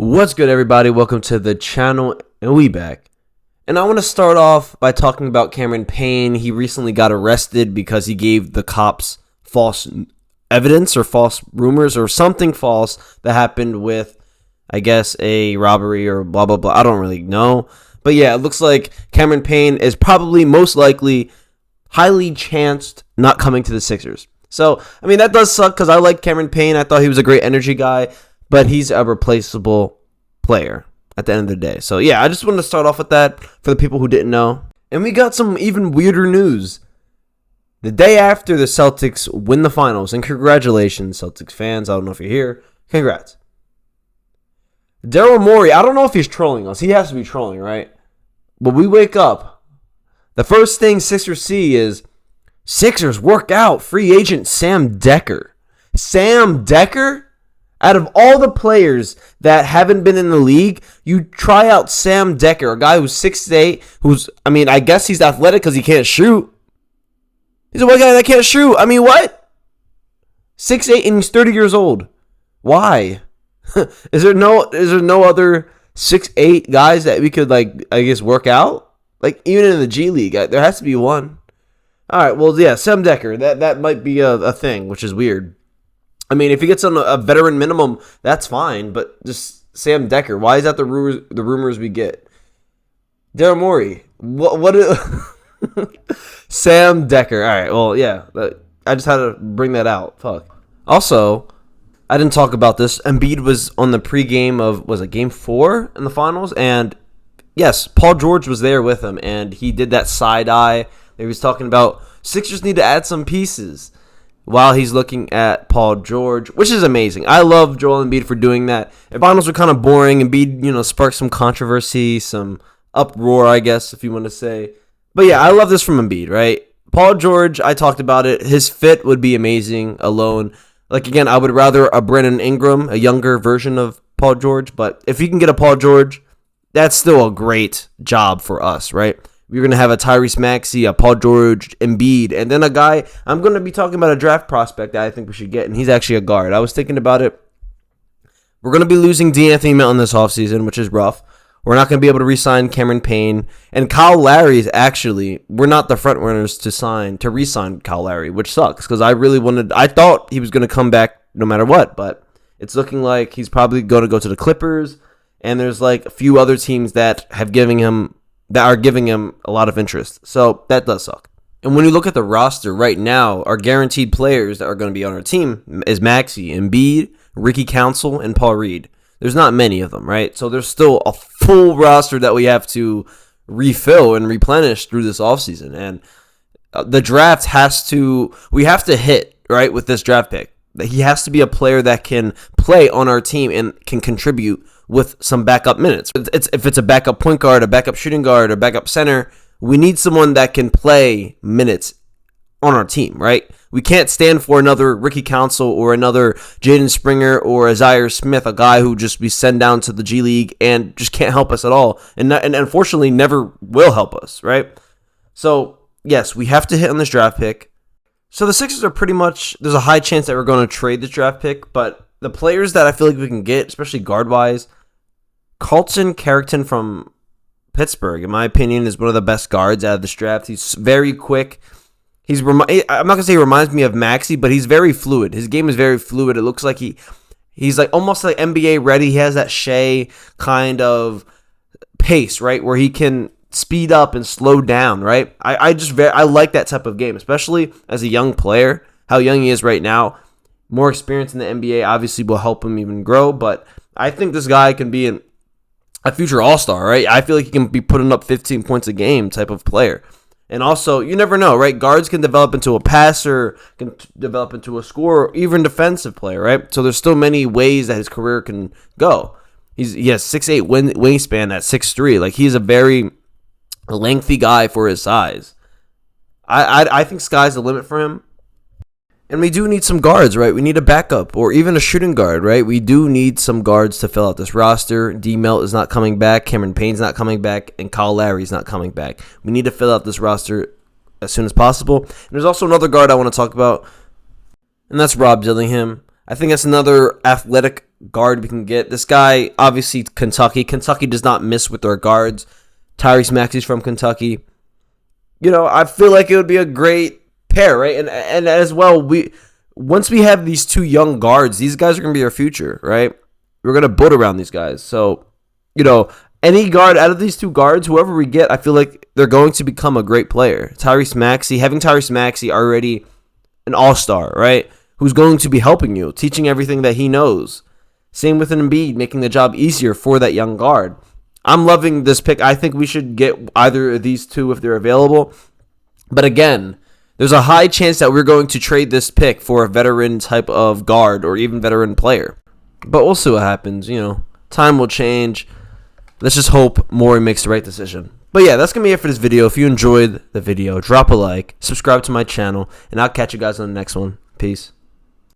What's good, everybody? Welcome to the channel, and we back. And I want to start off by talking about Cameron Payne. He recently got arrested because he gave the cops false evidence or false rumors or something false that happened with, I guess, a robbery or blah, blah, blah. I don't really know. But yeah, it looks like Cameron Payne is probably most likely highly chanced not coming to the Sixers. So, I mean, that does suck because I like Cameron Payne. I thought he was a great energy guy. But he's a replaceable player at the end of the day. So, yeah, I just wanted to start off with that for the people who didn't know. And we got some even weirder news. The day after the Celtics win the finals, and congratulations, Celtics fans. I don't know if you're here. Congrats. Daryl Morey, I don't know if he's trolling us. He has to be trolling, right? But we wake up. The first thing Sixers see is Sixers work out free agent Sam Dekker. Sam Dekker? Out of all the players that haven't been in the league, you try out Sam Dekker, a guy who's 6'8", I guess he's athletic because he can't shoot. He's a white guy that can't shoot. I mean, what? 6'8", and he's 30 years old. Why? Is there no other 6'8" guys that we could, work out? Even in the G League, there has to be one. All right, well, yeah, Sam Dekker, that might be a thing, which is weird. I mean, if he gets on a veteran minimum, that's fine. But just Sam Dekker, why is that the rumors we get? Daryl Morey, what Sam Dekker. All right, well, yeah. I just had to bring that out. Fuck. Also, I didn't talk about this. Embiid was on the pregame of, was it Game 4 in the finals? And yes, Paul George was there with him, and he did that side eye. He was talking about Sixers need to add some pieces, while he's looking at Paul George, which is amazing. I love Joel Embiid for doing that. The finals were kind of boring. Embiid, sparked some controversy, some uproar, I guess, if you want to say. But yeah, I love this from Embiid, right? Paul George, I talked about it. His fit would be amazing alone. Again, I would rather a Brandon Ingram, a younger version of Paul George. But if you can get a Paul George, that's still a great job for us, right? You're going to have a Tyrese Maxey, a Paul George, Embiid, and then a guy, I'm going to be talking about a draft prospect that I think we should get, and he's actually a guard. I was thinking about it. We're going to be losing D'Anthony Melton this offseason, which is rough. We're not going to be able to re-sign Cameron Payne. And Kyle Lowry is actually, we're not the front runners to re-sign Kyle Lowry, which sucks, because I thought he was going to come back no matter what, but it's looking like he's probably going to go to the Clippers, and there's a few other teams that are giving him a lot of interest. So that does suck. And when you look at the roster right now, our guaranteed players that are going to be on our team is Maxey, Embiid, Ricky Council, and Paul Reed. There's not many of them, right? So there's still a full roster that we have to refill and replenish through this offseason. And the draft we have to hit, right, with this draft pick. He has to be a player that can play on our team and can contribute with some backup minutes. If it's a backup point guard, a backup shooting guard, or backup center, we need someone that can play minutes on our team, right? We can't stand for another Ricky Council or another Jaden Springer or a Zaire Smith, a guy who just we send down to the G League and just can't help us at all, and unfortunately never will help us, right? So, yes, we have to hit on this draft pick. So the Sixers are pretty much, there's a high chance that we're going to trade this draft pick, but the players that I feel like we can get, especially guard-wise, Carlton Carrington from Pittsburgh, in my opinion, is one of the best guards out of this draft. He's very quick. I'm not going to say he reminds me of Maxey, but he's very fluid. His game is very fluid. It looks like he's almost like NBA ready. He has that Shea kind of pace, right, where he can speed up and slow down, right? I like that type of game, especially as a young player. How young he is right now. More experience in the NBA obviously will help him even grow, but I think this guy can be a future all-star, right? I feel like he can be putting up 15 points a game type of player. And also, you never know, right? Guards can develop into a passer, can develop into a scorer, or even defensive player, right? So there's still many ways that his career can go. He has 6'8" wingspan at 6'3". He's a very lengthy guy for his size. I think sky's the limit for him. And we do need some guards, right? We need a backup or even a shooting guard, right? We do need some guards to fill out this roster. D-Melt is not coming back. Cameron Payne's not coming back. And Kyle Lowry's not coming back. We need to fill out this roster as soon as possible. And there's also another guard I want to talk about, and that's Rob Dillingham. I think that's another athletic guard we can get. This guy, obviously, Kentucky. Kentucky does not miss with their guards. Tyrese Maxey's from Kentucky. I feel like it would be a great pair, right? And as well, once we have these two young guards, these guys are going to be our future, right? We're going to build around these guys. So, any guard out of these two guards, whoever we get, I feel like they're going to become a great player. Tyrese Maxey, having Tyrese Maxey already an all-star, right? Who's going to be helping you, teaching everything that he knows. Same with an Embiid, making the job easier for that young guard. I'm loving this pick. I think we should get either of these two if they're available. But again, there's a high chance that we're going to trade this pick for a veteran type of guard or even veteran player. But we'll see what happens. Time will change. Let's just hope Morey makes the right decision. But yeah, that's going to be it for this video. If you enjoyed the video, drop a like, subscribe to my channel, and I'll catch you guys on the next one. Peace.